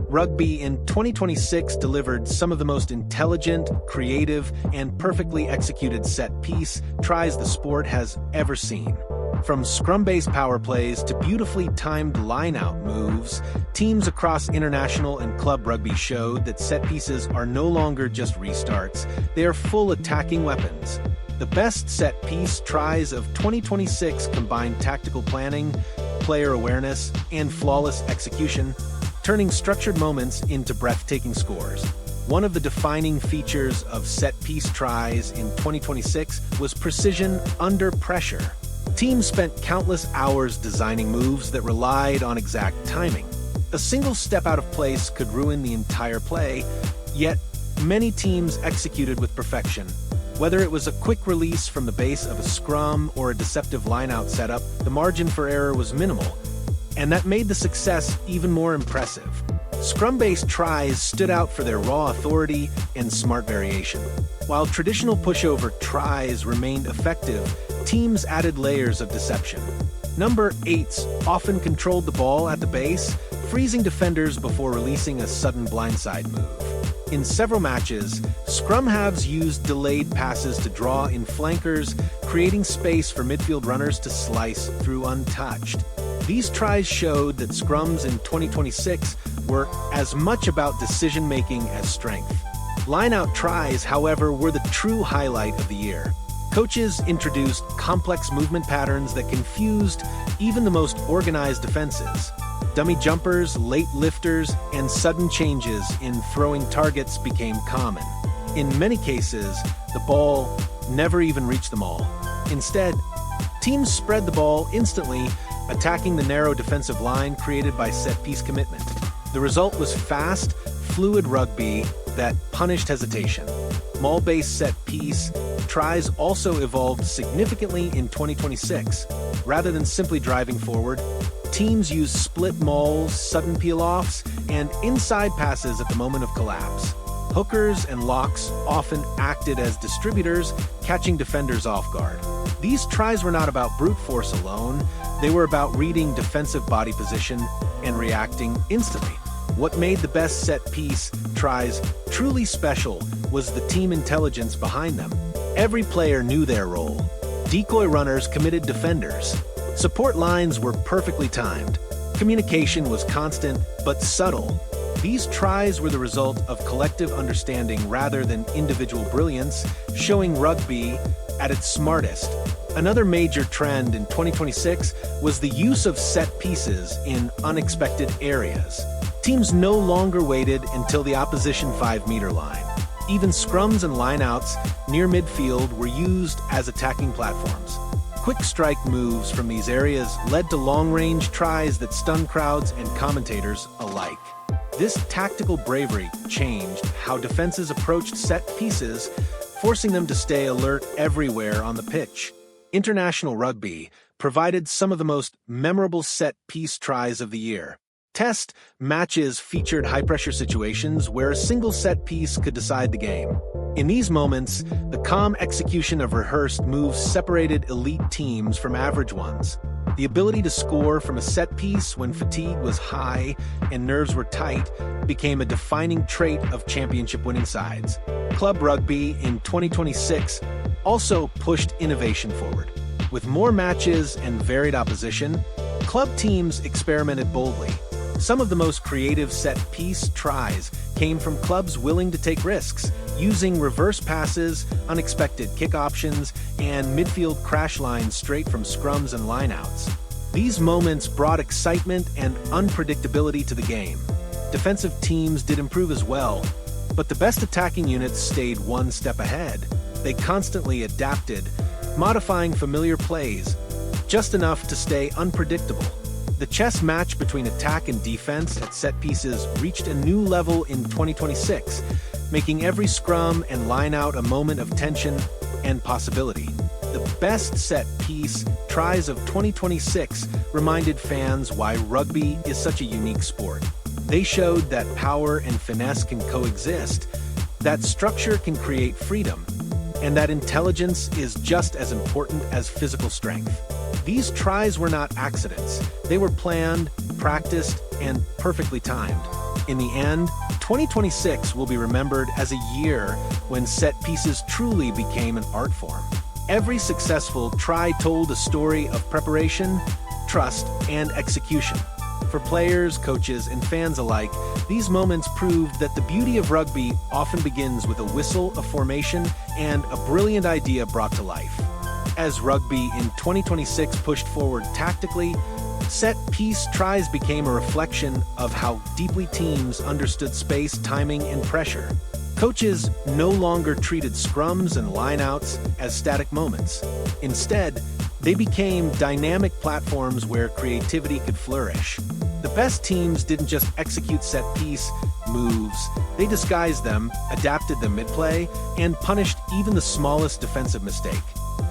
Rugby in 2026 delivered some of the most intelligent, creative, and perfectly executed set-piece tries the sport has ever seen. From scrum-based power plays to beautifully timed lineout moves, teams across international and club rugby showed that set pieces are no longer just restarts, they are full attacking weapons. The best set-piece tries of 2026 combined tactical planning, player awareness, and flawless execution, turning structured moments into breathtaking scores. One of the defining features of set-piece tries in 2026 was precision under pressure. Teams spent countless hours designing moves that relied on exact timing. A single step out of place could ruin the entire play, yet many teams executed with perfection. Whether it was a quick release from the base of a scrum or a deceptive lineout setup, the margin for error was minimal, and that made the success even more impressive. Scrum-based tries stood out for their raw authority and smart variation. While traditional pushover tries remained effective, teams added layers of deception. Number 8s often controlled the ball at the base, freezing defenders before releasing a sudden blindside move. In several matches, scrum halves used delayed passes to draw in flankers, creating space for midfield runners to slice through untouched. These tries showed that scrums in 2026 were as much about decision-making as strength. Lineout tries, however, were the true highlight of the year. Coaches introduced complex movement patterns that confused even the most organized defenses. Dummy jumpers, late lifters, and sudden changes in throwing targets became common. In many cases, the ball never even reached them all. Instead, teams spread the ball instantly, attacking the narrow defensive line created by set-piece commitment. The result was fast, fluid rugby that punished hesitation. Maul-based set-piece tries also evolved significantly in 2026. Rather than simply driving forward, teams used split mauls, sudden peel-offs, and inside passes at the moment of collapse. Hookers and locks often acted as distributors, catching defenders off guard. These tries were not about brute force alone, they were about reading defensive body position and reacting instantly. What made the best set-piece tries truly special was the team intelligence behind them. Every player knew their role. Decoy runners committed defenders. Support lines were perfectly timed. Communication was constant but subtle. These tries were the result of collective understanding rather than individual brilliance, showing rugby at its smartest. Another major trend in 2026 was the use of set pieces in unexpected areas. Teams no longer waited until the opposition 5-meter line. Even scrums and lineouts near midfield were used as attacking platforms. Quick strike moves from these areas led to long-range tries that stunned crowds and commentators alike. This tactical bravery changed how defenses approached set pieces, forcing them to stay alert everywhere on the pitch. International rugby provided some of the most memorable set-piece tries of the year. Test matches featured high-pressure situations where a single set piece could decide the game. In these moments, the calm execution of rehearsed moves separated elite teams from average ones. The ability to score from a set piece when fatigue was high and nerves were tight became a defining trait of championship-winning sides. Club rugby in 2026 also pushed innovation forward. With more matches and varied opposition, club teams experimented boldly. Some of the most creative set-piece tries came from clubs willing to take risks, using reverse passes, unexpected kick options, and midfield crash lines straight from scrums and lineouts. These moments brought excitement and unpredictability to the game. Defensive teams did improve as well, but the best attacking units stayed one step ahead. They constantly adapted, modifying familiar plays, just enough to stay unpredictable. The chess match between attack and defense at set pieces reached a new level in 2026, making every scrum and lineout a moment of tension and possibility. The best set piece tries of 2026 reminded fans why rugby is such a unique sport. They showed that power and finesse can coexist, that structure can create freedom, and that intelligence is just as important as physical strength. These tries were not accidents. They were planned, practiced, and perfectly timed. In the end, 2026 will be remembered as a year when set pieces truly became an art form. Every successful try told a story of preparation, trust, and execution. For players, coaches, and fans alike, these moments proved that the beauty of rugby often begins with a whistle, a formation, and a brilliant idea brought to life. As rugby in 2026 pushed forward tactically, set-piece tries became a reflection of how deeply teams understood space, timing, and pressure. Coaches no longer treated scrums and lineouts as static moments. Instead, they became dynamic platforms where creativity could flourish. The best teams didn't just execute set-piece moves, they disguised them, adapted them mid-play, and punished even the smallest defensive mistake.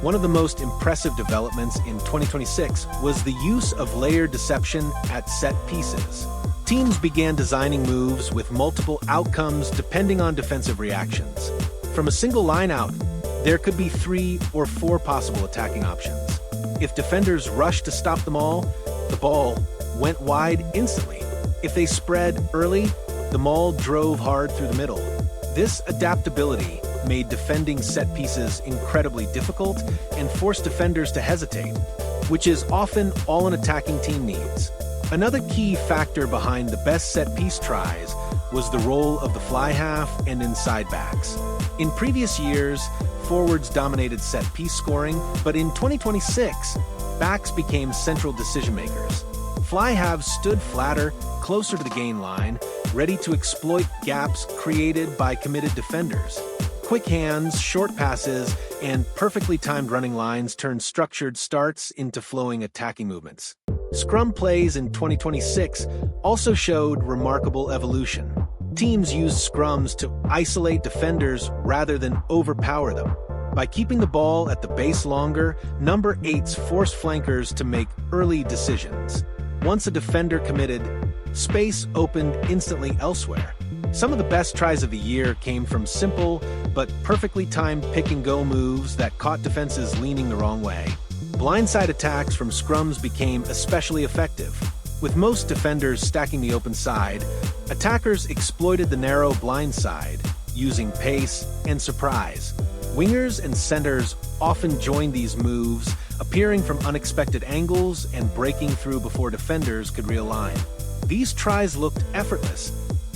One of the most impressive developments in 2026 was the use of layered deception at set pieces. Teams began designing moves with multiple outcomes depending on defensive reactions. From a single lineout, there could be 3 or 4 possible attacking options. If defenders rushed to stop them all, the ball went wide instantly. If they spread early, the maul drove hard through the middle. This adaptability made defending set pieces incredibly difficult and forced defenders to hesitate, which is often all an attacking team needs. Another key factor behind the best set-piece tries was the role of the fly half and inside backs. In previous years, forwards dominated set-piece scoring, but in 2026, backs became central decision-makers. Fly halves stood flatter, closer to the gain line, ready to exploit gaps created by committed defenders. Quick hands, short passes, and perfectly timed running lines turned structured starts into flowing attacking movements. Scrum plays in 2026 also showed remarkable evolution. Teams used scrums to isolate defenders rather than overpower them. By keeping the ball at the base longer, number 8s forced flankers to make early decisions. Once a defender committed, space opened instantly elsewhere. Some of the best tries of the year came from simple but perfectly timed pick-and-go moves that caught defenses leaning the wrong way. Blindside attacks from scrums became especially effective. With most defenders stacking the open side, attackers exploited the narrow blind side, using pace and surprise. Wingers and centers often joined these moves, appearing from unexpected angles and breaking through before defenders could realign. These tries looked effortless,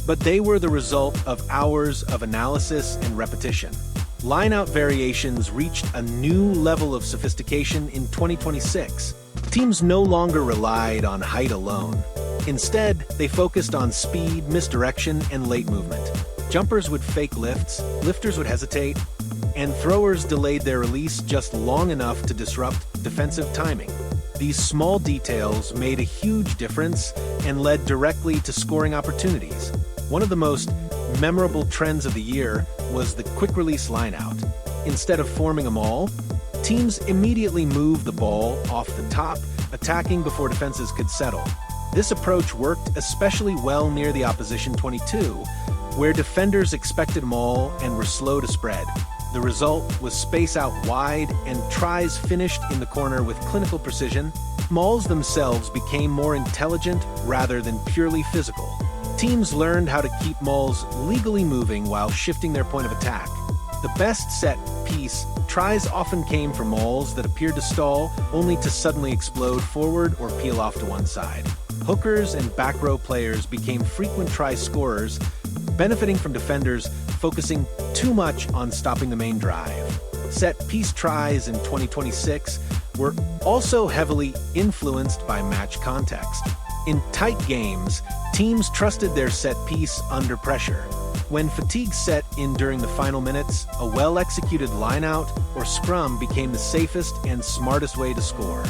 but they were the result of hours of analysis and repetition. Lineout variations reached a new level of sophistication in 2026. Teams no longer relied on height alone. Instead, they focused on speed, misdirection, and late movement. Jumpers would fake lifts, lifters would hesitate, and throwers delayed their release just long enough to disrupt defensive timing. These small details made a huge difference and led directly to scoring opportunities. One of the most memorable trends of the year was the quick-release lineout. Instead of forming a maul, teams immediately moved the ball off the top, attacking before defenses could settle. This approach worked especially well near the opposition 22, where defenders expected maul and were slow to spread. The result was space out wide and tries finished in the corner with clinical precision. Mauls themselves became more intelligent rather than purely physical. Teams learned how to keep mauls legally moving while shifting their point of attack. The best set-piece tries often came from mauls that appeared to stall only to suddenly explode forward or peel off to one side. Hookers and back row players became frequent try scorers, benefiting from defenders focusing too much on stopping the main drive. Set-piece tries in 2026 were also heavily influenced by match context. In tight games, teams trusted their set piece under pressure. When fatigue set in during the final minutes, a well-executed lineout or scrum became the safest and smartest way to score.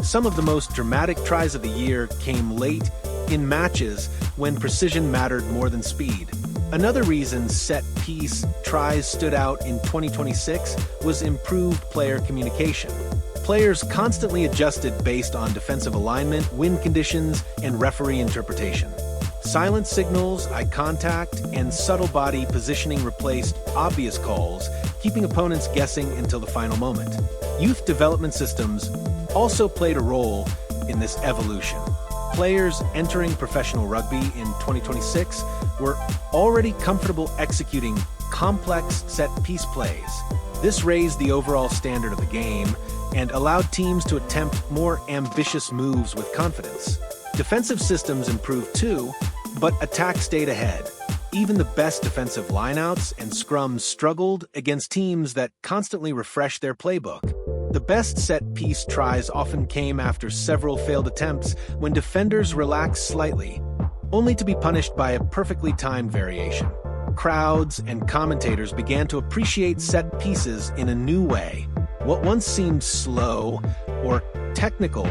Some of the most dramatic tries of the year came late in matches when precision mattered more than speed. Another reason set-piece tries stood out in 2026 was improved player communication. Players constantly adjusted based on defensive alignment, wind conditions, and referee interpretation. Silent signals, eye contact, and subtle body positioning replaced obvious calls, keeping opponents guessing until the final moment. Youth development systems also played a role in this evolution. Players entering professional rugby in 2026 were already comfortable executing complex set-piece plays. This raised the overall standard of the game and allowed teams to attempt more ambitious moves with confidence. Defensive systems improved too, but attack stayed ahead. Even the best defensive lineouts and scrums struggled against teams that constantly refreshed their playbook. The best set-piece tries often came after several failed attempts when defenders relaxed slightly, only to be punished by a perfectly timed variation. Crowds and commentators began to appreciate set pieces in a new way. What once seemed slow or technical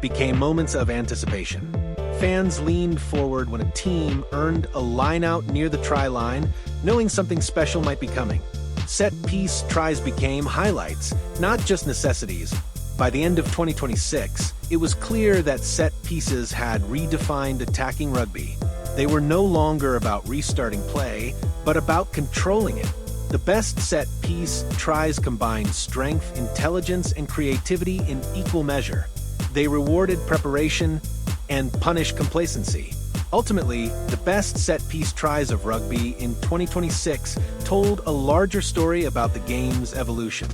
became moments of anticipation. Fans leaned forward when a team earned a line-out near the try line, knowing something special might be coming. Set-piece tries became highlights, not just necessities. By the end of 2026, it was clear that set pieces had redefined attacking rugby. They were no longer about restarting play, but about controlling it. The best set-piece tries combined strength, intelligence, and creativity in equal measure. They rewarded preparation and punished complacency. Ultimately, the best set-piece tries of rugby in 2026 told a larger story about the game's evolution.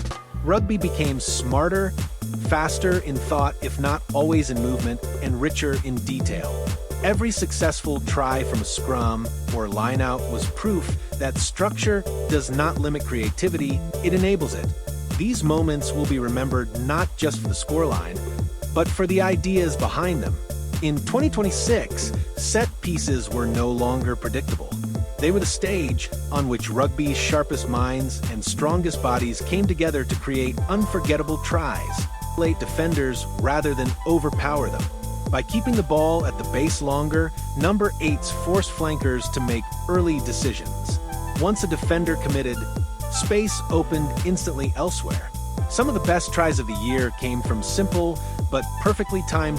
Rugby became smarter, faster in thought, if not always in movement, and richer in detail. Every successful try from a scrum or lineout was proof that structure does not limit creativity, it enables it. These moments will be remembered not just for the scoreline, but for the ideas behind them. In 2026, set pieces were no longer predictable. They were the stage on which rugby's sharpest minds and strongest bodies came together to create unforgettable tries, late defenders rather than overpower them. By keeping the ball at the base longer, number 8s forced flankers to make early decisions. Once a defender committed, space opened instantly elsewhere. Some of the best tries of the year came from simple but perfectly timed